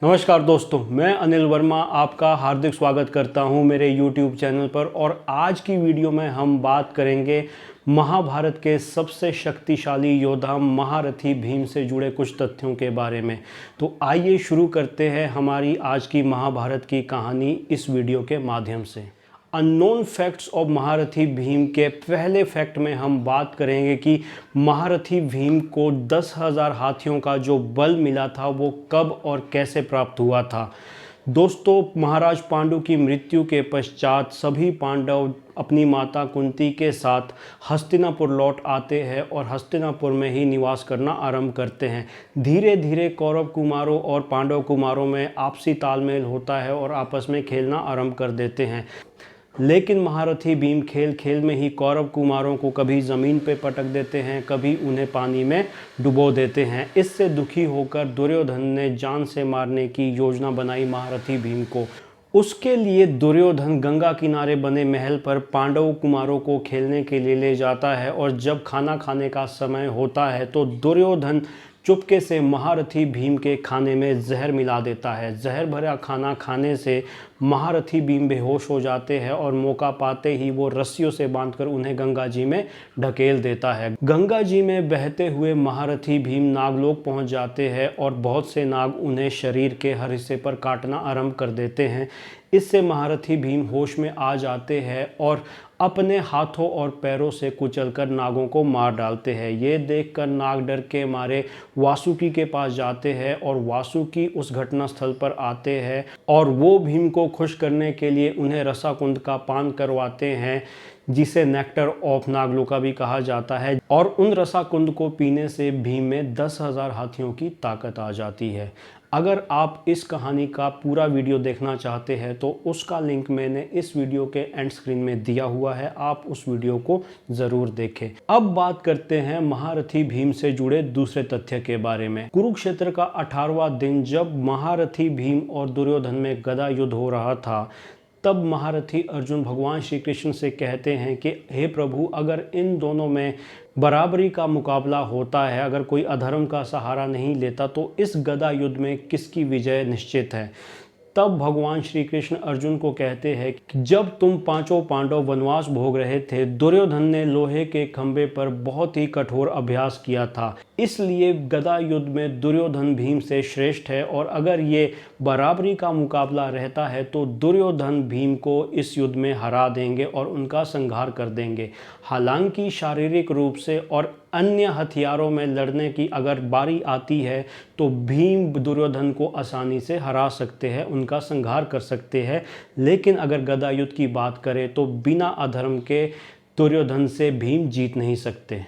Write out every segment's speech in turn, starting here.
नमस्कार दोस्तों, मैं अनिल वर्मा आपका हार्दिक स्वागत करता हूं मेरे YouTube चैनल पर। और आज की वीडियो में हम बात करेंगे महाभारत के सबसे शक्तिशाली योद्धा महारथी भीम से जुड़े कुछ तथ्यों के बारे में। तो आइए शुरू करते हैं हमारी आज की महाभारत की कहानी इस वीडियो के माध्यम से। अननोन फैक्ट्स ऑफ महारथी भीम के पहले फैक्ट में हम बात करेंगे कि महारथी भीम को 10,000 हाथियों का जो बल मिला था वो कब और कैसे प्राप्त हुआ था। दोस्तों, महाराज पांडु की मृत्यु के पश्चात सभी पांडव अपनी माता कुंती के साथ हस्तिनापुर लौट आते हैं और हस्तिनापुर में ही निवास करना आरंभ करते हैं। धीरे धीरे कौरव कुमारों और पांडव कुमारों में आपसी तालमेल होता है और आपस में खेलना आरंभ कर देते हैं। लेकिन महारथी भीम खेल खेल में ही कौरव कुमारों को कभी ज़मीन पे पटक देते हैं, कभी उन्हें पानी में डुबो देते हैं। इससे दुखी होकर दुर्योधन ने जान से मारने की योजना बनाई महारथी भीम को। उसके लिए दुर्योधन गंगा किनारे बने महल पर पांडव कुमारों को खेलने के लिए ले जाता है और जब खाना खाने का समय होता है तो दुर्योधन चुपके से महारथी भीम के खाने में जहर मिला देता है। जहर भरा खाना खाने से महारथी भीम बेहोश हो जाते हैं और मौका पाते ही वो रस्सियों से बांधकर उन्हें गंगा जी में ढकेल देता है। गंगा जी में बहते हुए महारथी भीम नागलोक पहुंच जाते हैं और बहुत से नाग उन्हें शरीर के हर हिस्से पर काटना आरंभ कर देते हैं। इससे महारथी भीम होश में आ जाते हैं और अपने हाथों और पैरों से कुचलकर नागों को मार डालते हैं। ये देखकर नाग डर के मारे वासुकी के पास जाते हैं और वासुकी उस घटना स्थल पर आते हैं और वो भीम को खुश करने के लिए उन्हें रसाकुंड का पान करवाते हैं, जिसे नेक्टर ऑफ नागलोका भी कहा जाता है। और उन रसाकुंड को पीने से भीम में 10,000 हाथियों की ताकत आ जाती है। अगर आप इस कहानी का पूरा वीडियो देखना चाहते हैं तो उसका लिंक मैंने इस वीडियो के एंड स्क्रीन में दिया हुआ है, आप उस वीडियो को ज़रूर देखें। अब बात करते हैं महारथी भीम से जुड़े दूसरे तथ्य के बारे में। कुरुक्षेत्र का 18वां दिन जब महारथी भीम और दुर्योधन में गदा युद्ध हो रहा था, तब महारथी अर्जुन भगवान श्री कृष्ण से कहते हैं कि हे प्रभु, अगर इन दोनों में बराबरी का मुकाबला होता है, अगर कोई अधर्म का सहारा नहीं लेता, तो इस गदा युद्ध में किसकी विजय निश्चित है। तब भगवान श्री कृष्ण अर्जुन को कहते हैं कि जब तुम पांचों पांडव वनवास भोग रहे थे, दुर्योधन ने लोहे के खंभे पर बहुत ही कठोर अभ्यास किया था, इसलिए गदा युद्ध में दुर्योधन भीम से श्रेष्ठ है। और अगर ये बराबरी का मुकाबला रहता है तो दुर्योधन भीम को इस युद्ध में हरा देंगे और उनका संहार कर देंगे। हालांकि शारीरिक रूप से और अन्य हथियारों में लड़ने की अगर बारी आती है तो भीम दुर्योधन को आसानी से हरा सकते हैं, उनका संहार कर सकते हैं। लेकिन अगर गदा युद्ध की बात करें तो बिना अधर्म के दुर्योधन से भीम जीत नहीं सकते।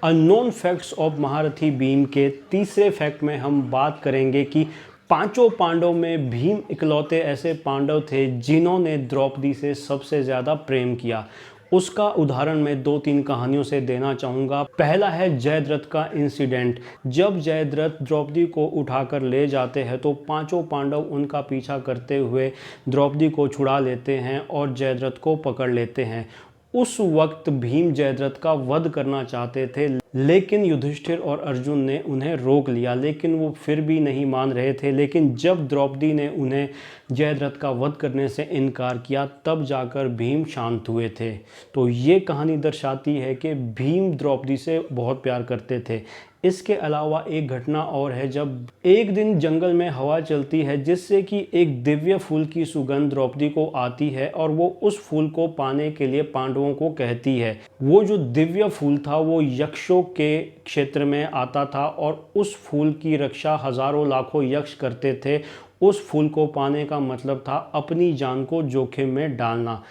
अननोन फैक्ट्स ऑफ महारथी भीम के तीसरे फैक्ट में हम बात करेंगे कि पांचों पांडव में भीम इकलौते ऐसे पांडव थे जिन्होंने द्रौपदी से सबसे ज़्यादा प्रेम किया। उसका उदाहरण मैं 2-3 कहानियों से देना चाहूँगा। पहला है जयद्रथ का इंसिडेंट। जब जयद्रथ द्रौपदी को उठाकर ले जाते हैं तो पांचों पांडव उनका पीछा करते हुए द्रौपदी को छुड़ा लेते हैं और जयद्रथ को पकड़ लेते हैं। उस वक्त भीम जयद्रथ का वध करना चाहते थे, लेकिन युधिष्ठिर और अर्जुन ने उन्हें रोक लिया, लेकिन वो फिर भी नहीं मान रहे थे। लेकिन जब द्रौपदी ने उन्हें जयद्रथ का वध करने से इनकार किया, तब जाकर भीम शांत हुए थे। तो ये कहानी दर्शाती है कि भीम द्रौपदी से बहुत प्यार करते थे। इसके अलावा एक घटना और है, जब एक दिन जंगल में हवा चलती है जिससे कि एक दिव्य फूल की सुगंध द्रौपदी को आती है और वो उस फूल को पाने के लिए पांडवों को कहती है। वो जो दिव्य फूल था वो यक्षों के क्षेत्र में आता था और उस फूल की रक्षा हजारों लाखों यक्ष करते थे। उस फूल को पाने का मतलब था अपनी जान को जोखिम में डालना।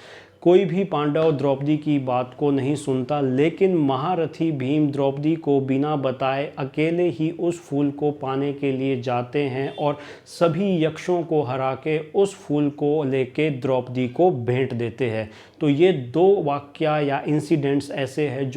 कोई भी पांडव द्रौपदी की बात को नहीं सुनता, लेकिन महारथी भीम द्रौपदी को बिना बताए अकेले ही उस फूल को पाने के लिए जाते हैं और सभी यक्षों को हरा के उस फूल को लेके द्रौपदी को भेंट देते हैं। तो ये 2 वाक्य या इंसिडेंट्स ऐसे हैं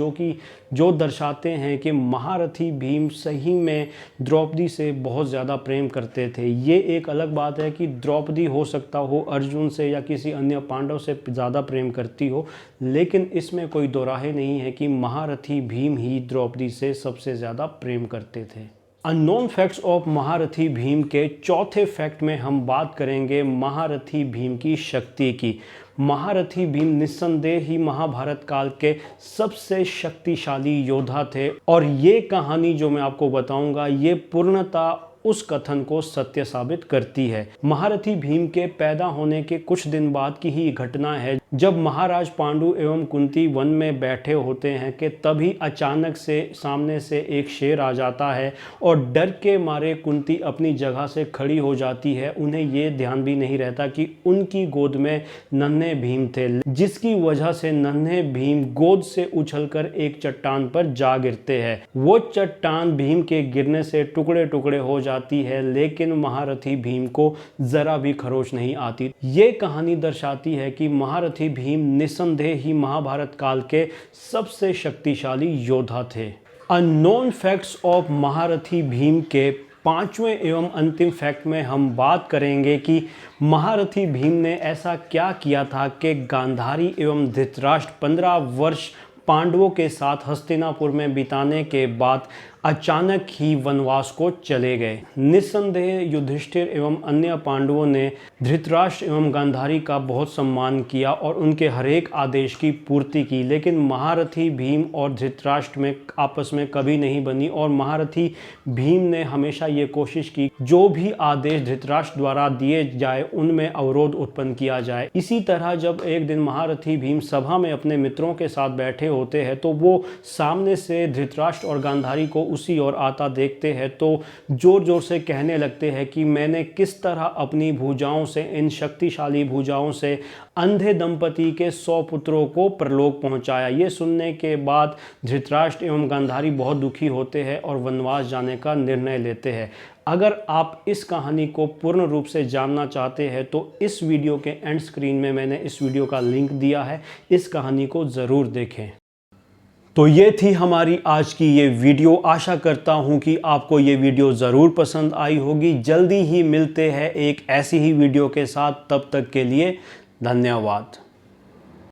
जो दर्शाते हैं कि महारथी भीम सही में द्रौपदी से बहुत ज़्यादा प्रेम करते थे। ये एक अलग बात है कि द्रौपदी हो सकता हो अर्जुन से या किसी अन्य पांडव से ज़्यादा प्रेम करती हो, लेकिन इसमें कोई दो राहे नहीं है कि महारथी भीम ही द्रौपदी से सबसे ज़्यादा प्रेम करते थे। अननोन फैक्ट्स ऑफ महारथी भीम के चौथे फैक्ट में हम बात करेंगे महारथी भीम की शक्ति की। महारथी भीम निस्संदेह ही महाभारत काल के सबसे शक्तिशाली योद्धा थे और ये कहानी जो मैं आपको बताऊंगा ये पूर्णतः उस कथन को सत्य साबित करती है। महारथी भीम के पैदा होने के कुछ दिन बाद की ही घटना है जब महाराज पांडु एवं कुंती वन में बैठे होते हैं कि तभी अचानक से सामने से एक शेर आ जाता है और डर के मारे कुंती अपनी जगह से खड़ी हो जाती है। उन्हें ये ध्यान भी नहीं रहता कि उनकी गोद में नन्हे भीम थे, जिसकी वजह से नन्हे भीम गोद से उछलकर एक चट्टान पर जा गिरते हैं। वो चट्टान भीम के गिरने से टुकड़े टुकड़े हो जाती है, लेकिन महारथी भीम को जरा भी खरोच नहीं आती। ये कहानी दर्शाती है कि महारथी भीम निस्संदेह ही महाभारत काल के सबसे शक्तिशाली योद्धा थे। अननोन फैक्ट्स ऑफ महारथी भीम के पांचवें एवं अंतिम फैक्ट में हम बात करेंगे कि महारथी भीम ने ऐसा क्या किया था कि गांधारी एवं धृतराष्ट्र 15 वर्ष पांडवों के साथ हस्तिनापुर में बिताने के बाद अचानक ही वनवास को चले गए। निस्संदेह युधिष्ठिर एवं अन्य पांडवों ने धृतराष्ट्र एवं गांधारी का बहुत सम्मान किया और उनके हरेक आदेश की पूर्ति की, लेकिन महारथी भीम और धृतराष्ट्र में आपस में कभी नहीं बनी और महारथी भीम ने हमेशा ये कोशिश की जो भी आदेश धृतराष्ट्र द्वारा दिए जाए उनमें अवरोध उत्पन्न किया जाए। इसी तरह जब एक दिन महारथी भीम सभा में अपने मित्रों के साथ बैठे होते हैं तो वो सामने से धृतराष्ट्र और गांधारी को उसी ओर आता देखते हैं तो जोर जोर से कहने लगते हैं कि मैंने किस तरह अपनी भुजाओं से, इन शक्तिशाली भुजाओं से अंधे दंपति के 100 पुत्रों को परलोक पहुंचाया। ये सुनने के बाद धृतराष्ट्र एवं गांधारी बहुत दुखी होते हैं और वनवास जाने का निर्णय लेते हैं। अगर आप इस कहानी को पूर्ण रूप से जानना चाहते हैं तो इस वीडियो के एंड स्क्रीन में मैंने इस वीडियो का लिंक दिया है, इस कहानी को ज़रूर देखें। तो ये थी हमारी आज की ये वीडियो। आशा करता हूँ कि आपको ये वीडियो ज़रूर पसंद आई होगी। जल्दी ही मिलते हैं एक ऐसी ही वीडियो के साथ, तब तक के लिए धन्यवाद।